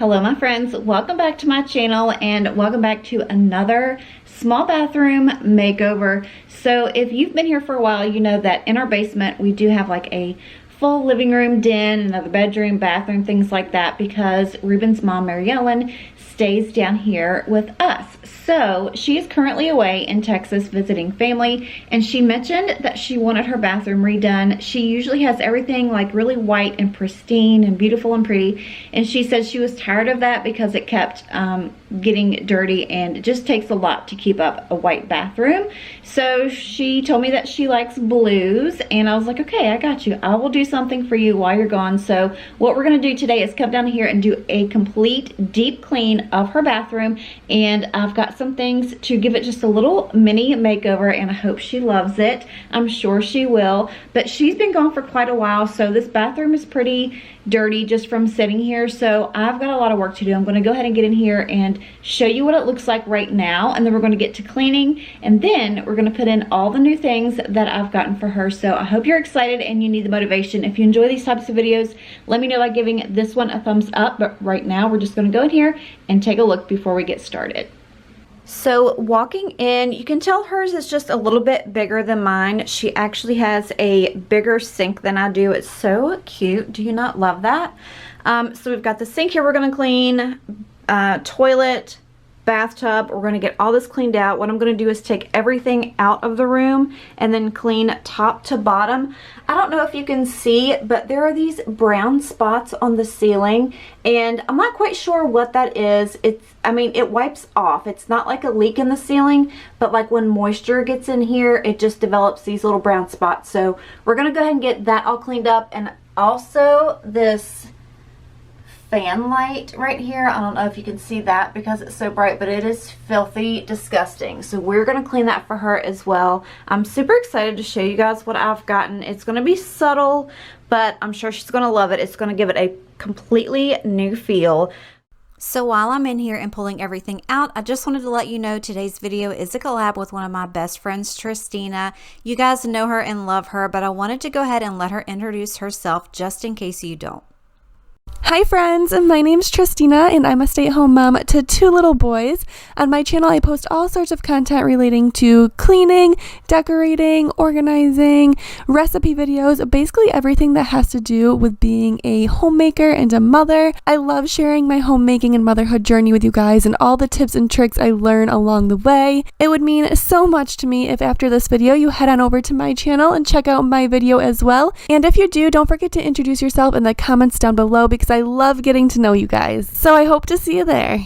Hello my friends, welcome back to my channel and welcome back to another small bathroom makeover. So if you've been here for a while, you know that in our basement we do have like a full living room, den, another bedroom, bathroom, things like that, because Ruben's mom, Mary Ellen, stays down here with us. So she is currently away in Texas visiting family, and she mentioned that she wanted her bathroom redone. She usually has everything like really white and pristine and beautiful and pretty, and she said she was tired of that because it kept getting dirty, and it just takes a lot to keep up a white bathroom. So she told me that she likes blues, and I was like, okay, I got you. I will do something for you while you're gone. So what we're gonna do today is come down here and do a complete deep clean of her bathroom, and I've got some things to give it just a little mini makeover, and I hope she loves it. I'm sure she will, but she's been gone for quite a while, so this bathroom is pretty dirty just from sitting here, so I've got a lot of work to do. I'm going to go ahead and get in here and show you what it looks like right now, and then we're going to get to cleaning, and then we're going to put in all the new things that I've gotten for her. So I hope you're excited and you need the motivation. If you enjoy these types of videos, let me know by giving this one a thumbs up. But right now we're just going to go in here and take a look before we get started. So walking in, you can tell hers is just a little bit bigger than mine. She actually has a bigger sink than I do. It's so cute. Do you not love that? So we've got the sink here we're going to clean, toilet, bathtub. We're going to get all this cleaned out. What I'm going to do is take everything out of the room and then clean top to bottom. I don't know if you can see, but there are these brown spots on the ceiling, and I'm not quite sure what that is. I mean, it wipes off. It's not like a leak in the ceiling, but like when moisture gets in here, it just develops these little brown spots. So we're going to go ahead and get that all cleaned up. And also this fan light right here, I don't know if you can see that because it's so bright, but it is filthy disgusting. So we're going to clean that for her as well. I'm super excited to show you guys what I've gotten. It's going to be subtle, but I'm sure she's going to love it. It's going to give it a completely new feel. So while I'm in here and pulling everything out, I just wanted to let you know today's video is a collab with one of my best friends, Tristina. You guys know her and love her, but I wanted to go ahead and let her introduce herself just in case you don't. Hi friends, my name's Tristina and I'm a stay-at-home mom to 2 little boys. On my channel I post all sorts of content relating to cleaning, decorating, organizing, recipe videos, basically everything that has to do with being a homemaker and a mother. I love sharing my homemaking and motherhood journey with you guys and all the tips and tricks I learn along the way. It would mean so much to me if after this video you head on over to my channel and check out my video as well. And if you do, don't forget to introduce yourself in the comments down below, because I love getting to know you guys. So I hope to see you there.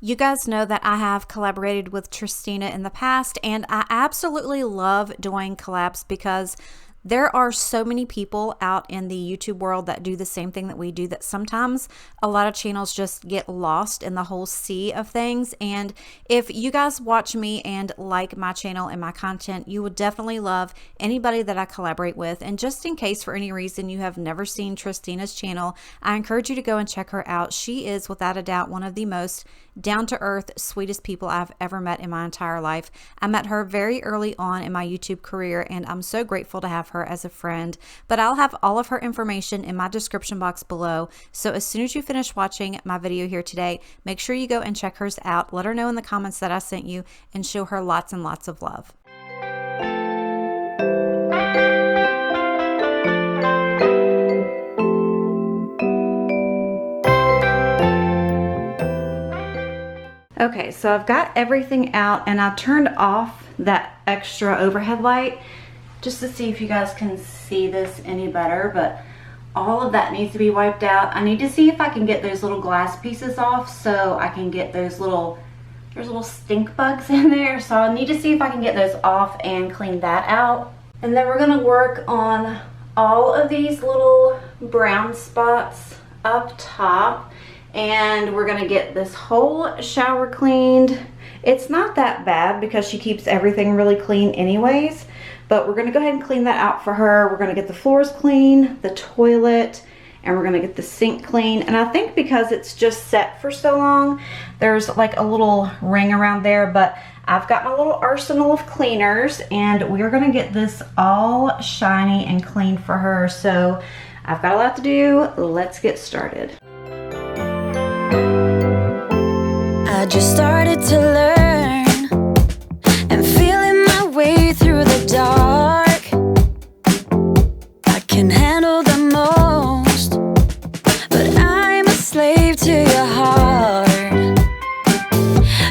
You guys know that I have collaborated with Tristina in the past, and I absolutely love doing collabs because there are so many people out in the YouTube world that do the same thing that we do, that sometimes a lot of channels just get lost in the whole sea of things. And if you guys watch me and like my channel and my content, you would definitely love anybody that I collaborate with. And just in case for any reason you have never seen Tristina's channel, I encourage you to go and check her out. She is without a doubt one of the most down-to-earth, sweetest people I've ever met in my entire life. I met her very early on in my YouTube career, and I'm so grateful to have her as a friend. But I'll have all of her information in my description box below, so as soon as you finish watching my video here today, make sure you go and check hers out. Let her know in the comments that I sent you, and show her lots and lots of love. Okay, so I've got everything out, and I turned off that extra overhead light just to see if you guys can see this any better, but all of that needs to be wiped out. I need to see if I can get those little glass pieces off so I can get those there's little stink bugs in there, so I need to see if I can get those off and clean that out. And then we're gonna work on all of these little brown spots up top, and we're gonna get this whole shower cleaned. It's not that bad because she keeps everything really clean anyways, but we're gonna go ahead and clean that out for her. We're gonna get the floors clean, the toilet, and we're gonna get the sink clean. And I think because it's just set for so long, there's like a little ring around there, but I've got my little arsenal of cleaners, and we're gonna get this all shiny and clean for her. So I've got a lot to do. Let's get started. I just started to learn and feeling my way through the dark. I can handle the most, but I'm a slave to your heart.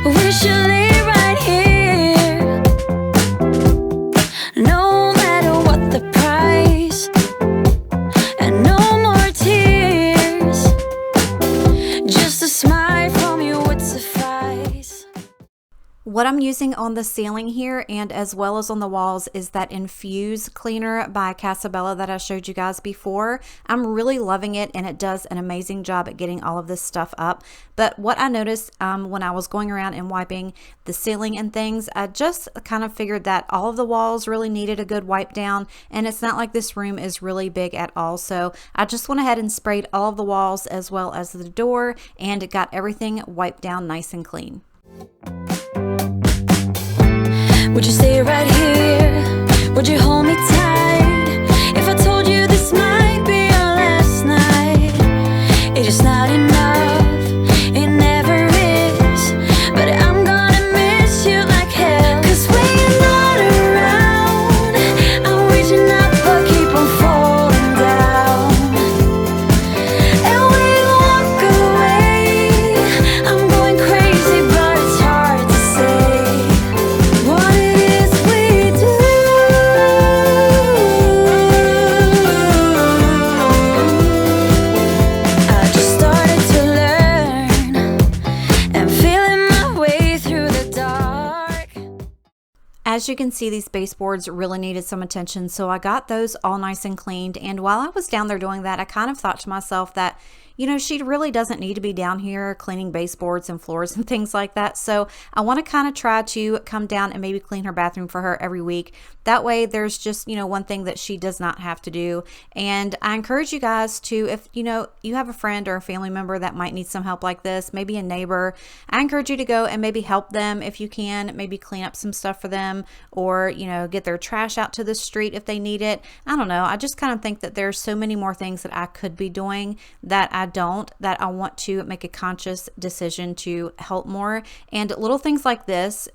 We should lay right here, no matter what the price, and no more tears. Just a smile from you would suffice. What I'm using on the ceiling here and as well as on the walls is that Infuse Cleaner by Casabella that I showed you guys before. I'm really loving it, and it does an amazing job at getting all of this stuff up. But what I noticed when I was going around and wiping the ceiling and things, I just kind of figured that all of the walls really needed a good wipe down, and it's not like this room is really big at all. So I just went ahead and sprayed all of the walls as well as the door and got everything wiped down nice and clean. Would you stay right here? Would you hold me tight? If I told you this might be our last night, it's just not enough. It never is. But I'm gonna miss you like hell. 'Cause when you're not around, I'm reaching up but keep on falling down. And when you walk away, I'm going crazy, but it's hard to say what it is we do. I just started to learn and feeling my way through the dark. As you can see, these baseboards really needed some attention, so I got those all nice and cleaned. And while I was down there doing that, I kind of thought to myself that, you know, she really doesn't need to be down here cleaning baseboards and floors and things like that. So I want to kind of try to come down and maybe clean her bathroom for her every week. That way there's just, you know, one thing that she does not have to do. And I encourage you guys to, if, you know, you have a friend or a family member that might need some help like this, maybe a neighbor, I encourage you to go and maybe help them if you can, maybe clean up some stuff for them, or, you know, get their trash out to the street if they need it. I don't know. I just kind of think that there's so many more things that I could be doing that I don't, that I want to make a conscious decision to help more. And little things like this,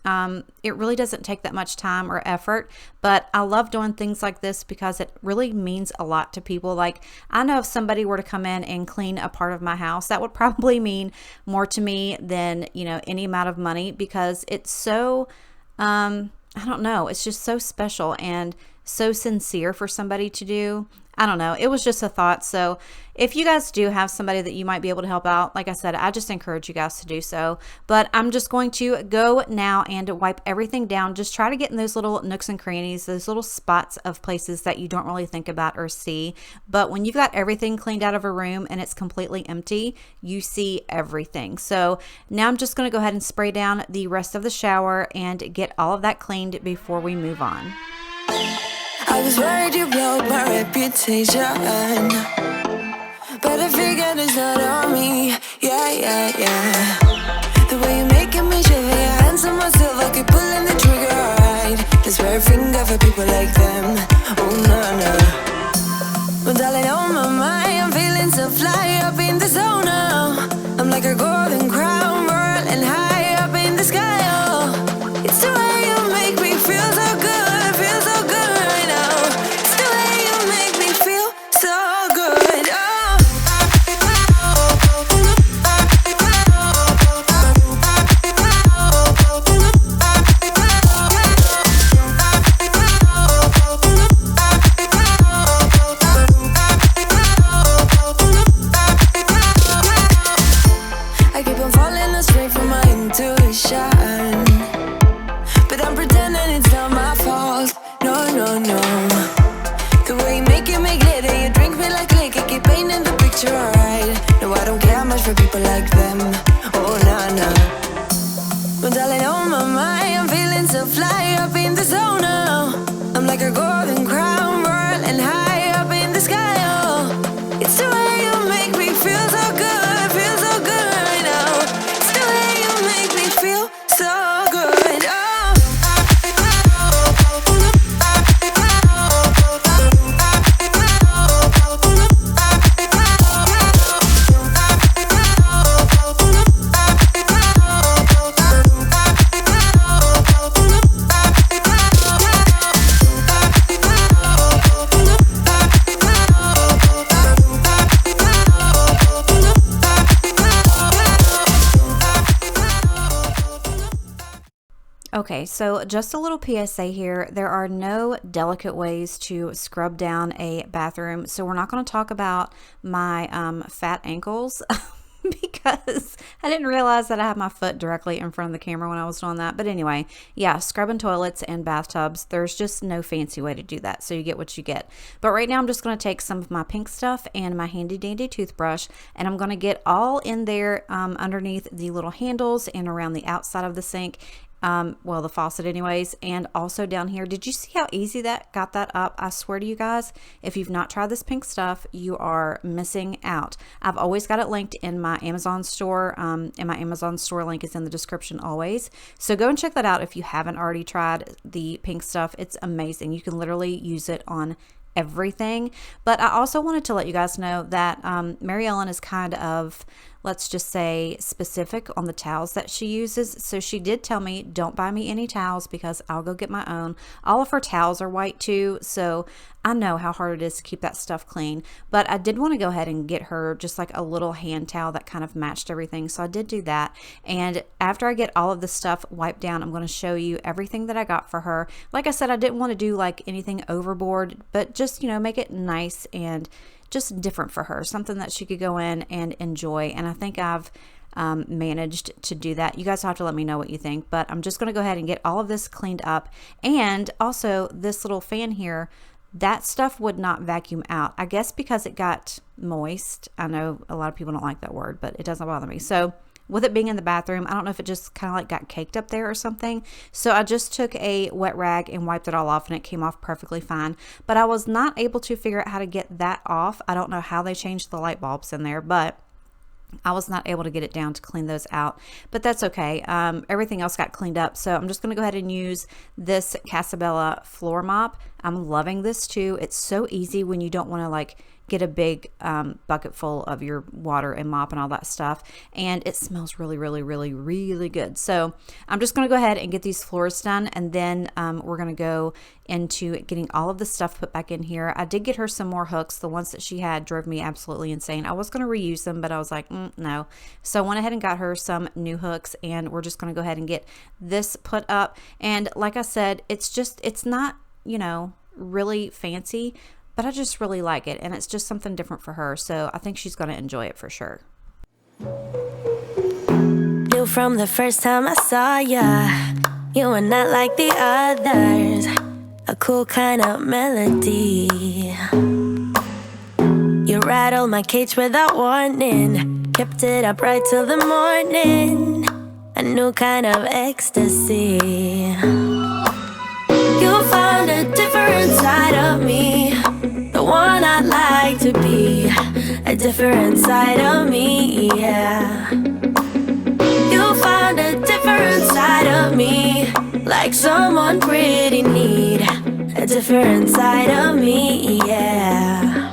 it really doesn't take that much time or effort, but I love doing things like this because it really means a lot to people. Like, I know if somebody were to come in and clean a part of my house, that would probably mean more to me than, you know, any amount of money, because it's so, I don't know, it's just so special and so sincere for somebody to do. I don't know. It was just a thought. So if you guys do have somebody that you might be able to help out, like I said, I just encourage you guys to do so. But I'm just going to go now and wipe everything down. Just try to get in those little nooks and crannies, those little spots of places that you don't really think about or see. But when you've got everything cleaned out of a room and it's completely empty, you see everything. So now I'm just going to go ahead and spray down the rest of the shower and get all of that cleaned before we move on. I was worried you blowed my reputation, but I figured it's not on me. Yeah. The way you're making me shiver, your hands on myself, I keep pulling the trigger, alright. This very finger for people like them. Oh no. Well, darling, on my mind, I'm feeling so fly up in the zone now. I'm like a golden crown, whirling high up in the sky. Oh, it's the way you make me feel so good. Okay, so just a little PSA here. There are no delicate ways to scrub down a bathroom. So we're not going to talk about my fat ankles because I didn't realize that I had my foot directly in front of the camera when I was doing that. But anyway, yeah, scrubbing toilets and bathtubs, there's just no fancy way to do that. So you get what you get. But right now I'm just going to take some of my pink stuff and my handy dandy toothbrush, and I'm going to get all in there underneath the little handles and around the outside of the sink. Well, the faucet anyways, and also down here. Did you see how easy that got that up? I swear to you guys, if you've not tried this pink stuff, you are missing out. I've always got it linked in my Amazon store, and my Amazon store link is in the description always. So go and check that out if you haven't already tried the pink stuff. It's amazing. You can literally use it on everything. But I also wanted to let you guys know that Mary Ellen is kind of, let's just say, specific on the towels that she uses. So she did tell me, don't buy me any towels because I'll go get my own. All of her towels are white too, so I know how hard it is to keep that stuff clean. But I did want to go ahead and get her just like a little hand towel that kind of matched everything. So I did do that. And after I get all of the stuff wiped down, I'm going to show you everything that I got for her. Like I said, I didn't want to do like anything overboard, but just, you know, make it nice and just different for her, something that she could go in and enjoy. And I think I've managed to do that. You guys have to let me know what you think, but I'm just going to go ahead and get all of this cleaned up. And also this little fan here, that stuff would not vacuum out, I guess because it got moist. I know a lot of people don't like that word, but it doesn't bother me. So with it being in the bathroom, I don't know if it just kind of like got caked up there or something. So I just took a wet rag and wiped it all off, and it came off perfectly fine. But I was not able to figure out how to get that off. I don't know how they changed the light bulbs in there, but I was not able to get it down to clean those out, but that's okay. Everything else got cleaned up. So I'm just going to go ahead and use this Casabella floor mop. I'm loving this too. It's so easy when you don't want to like get a big bucket full of your water and mop and all that stuff. And it smells really, really, really, really good. So I'm just going to go ahead and get these floors done. And then we're going to go into getting all of the stuff put back in here. I did get her some more hooks. The ones that she had drove me absolutely insane. I was going to reuse them, but I was like, no. So I went ahead and got her some new hooks, and we're just going to go ahead and get this put up. And like I said, it's not, you know, really fancy, but I just really like it, and it's just something different for her, so I think she's going to enjoy it for sure. Knew from the first time I saw ya, you were not like the others, a cool kind of melody. You rattled my cage without warning, kept it up right till the morning, a new kind of ecstasy. You found a different side of me, the one I'd like to be, a different side of me, yeah. You found a different side of me, like someone pretty neat, a different side of me, yeah.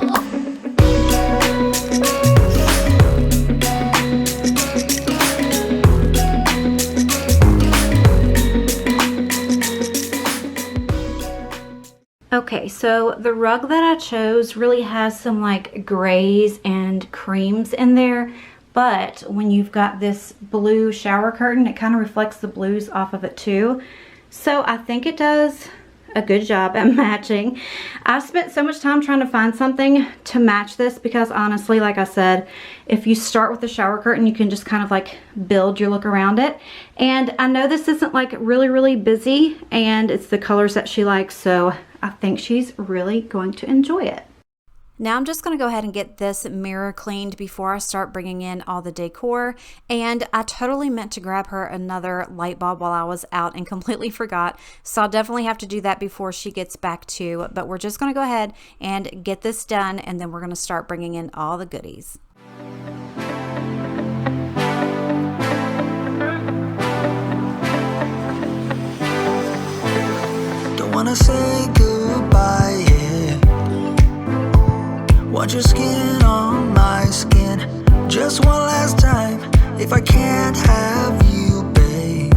Okay, so the rug that I chose really has some like grays and creams in there, but when you've got this blue shower curtain, it kind of reflects the blues off of it too. So I think it does a good job at matching. I've spent so much time trying to find something to match this because honestly, like I said, if you start with the shower curtain, you can just kind of like build your look around it. And I know this isn't like really, really busy, and it's the colors that she likes, so I think she's really going to enjoy it. Now I'm just going to go ahead and get this mirror cleaned before I start bringing in all the decor. And I totally meant to grab her another light bulb while I was out and completely forgot. So I'll definitely have to do that before she gets back too. But we're just going to go ahead and get this done, and then we're going to start bringing in all the goodies. Don't wanna say goodbye, yeah. Want your skin on my skin. Just one last time. If I can't have you, babe,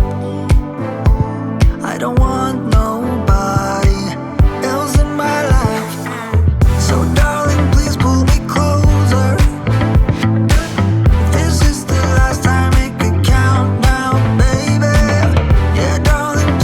I don't want nobody else in my life. So darling, please pull me closer. If this is the last time, make it count now, baby. Yeah, darling,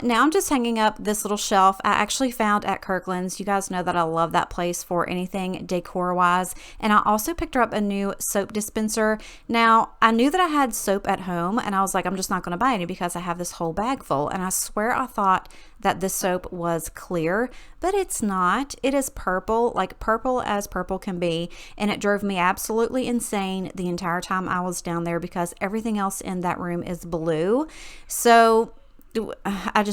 now I'm just hanging up this little shelf I actually found at Kirkland's. You guys know that I love that place for anything decor wise. And I also picked her up a new soap dispenser. Now, I knew that I had soap at home and I was like, I'm just not going to buy any because I have this whole bag full. And I swear I thought that this soap was clear, but it's not. It is purple, like purple as purple can be. And it drove me absolutely insane the entire time I was down there because everything else in that room is blue. So I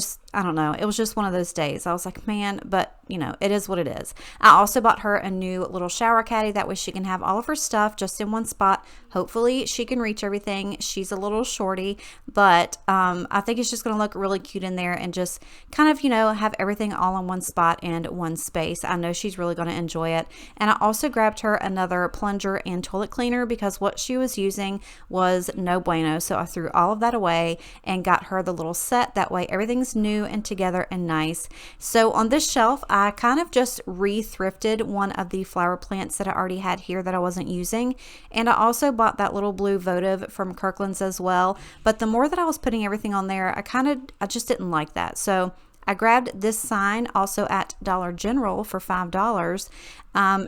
don't know. It was just one of those days. I was like, man, but you know, it is what it is. I also bought her a new little shower caddy. That way she can have all of her stuff just in one spot. Hopefully she can reach everything. She's a little shorty, but I think it's just going to look really cute in there and just kind of, you know, have everything all in one spot and one space. I know she's really going to enjoy it. And I also grabbed her another plunger and toilet cleaner because what she was using was no bueno. So I threw all of that away and got her the little set. That way everything's new and together and nice. So on this shelf, I kind of just re-thrifted one of the flower plants that I already had here that I wasn't using. And I also bought that little blue votive from Kirkland's as well. But the more that I was putting everything on there, I just didn't like that. So I grabbed this sign also at Dollar General for $5.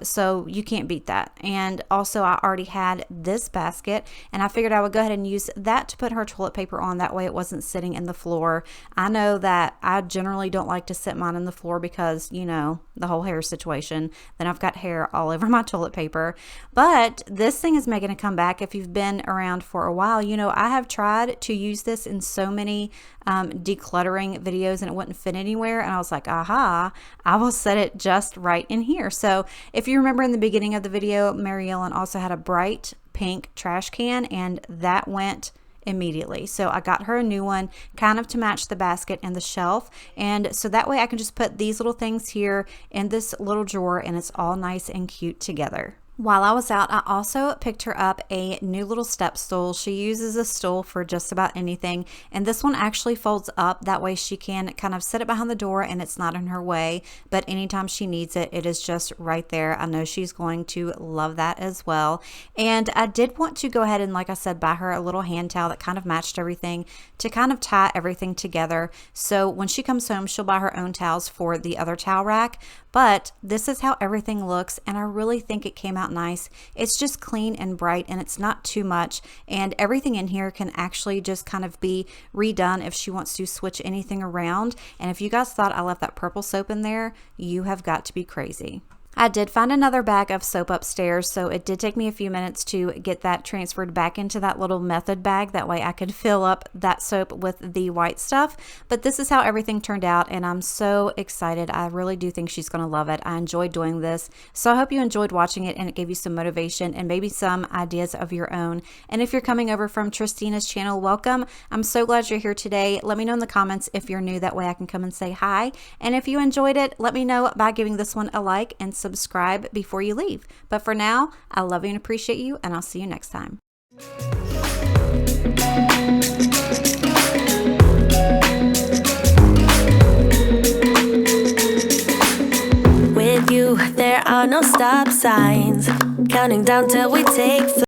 So you can't beat that. And also I already had this basket and I figured I would go ahead and use that to put her toilet paper on. That way it wasn't sitting in the floor. I know that I generally don't like to sit mine in the floor because, you know, the whole hair situation. Then I've got hair all over my toilet paper. But this thing is making a comeback. If you've been around for a while, you know, I have tried to use this in so many decluttering videos and it wouldn't fit anywhere. And I was like, aha, I will set it just right in here. So if you remember in the beginning of the video, Mary Ellen also had a bright pink trash can and that went immediately. So I got her a new one kind of to match the basket and the shelf. And so that way I can just put these little things here in this little drawer and it's all nice and cute together. While I was out, I also picked her up a new little step stool. She uses a stool for just about anything. And this one actually folds up. That way she can kind of set it behind the door and it's not in her way. But anytime she needs it, it is just right there. I know she's going to love that as well. And I did want to go ahead and, like I said, buy her a little hand towel that kind of matched everything to kind of tie everything together. So when she comes home, she'll buy her own towels for the other towel rack. But this is how everything looks and I really think it came out nice. It's just clean and bright and it's not too much, and everything in here can actually just kind of be redone if she wants to switch anything around. And if you guys thought I left that purple soap in there, you have got to be crazy. I did find another bag of soap upstairs, so it did take me a few minutes to get that transferred back into that little method bag. That way I could fill up that soap with the white stuff. But this is how everything turned out, and I'm so excited. I really do think she's going to love it. I enjoyed doing this, so I hope you enjoyed watching it and it gave you some motivation and maybe some ideas of your own. And if you're coming over from Tristina's channel, welcome. I'm so glad you're here today. Let me know in the comments if you're new. That way I can come and say hi. And if you enjoyed it, let me know by giving this one a like and subscribe before you leave. But for now, I love you and appreciate you, and I'll see you next time. With you, there are no stop signs. Counting down till we take flight.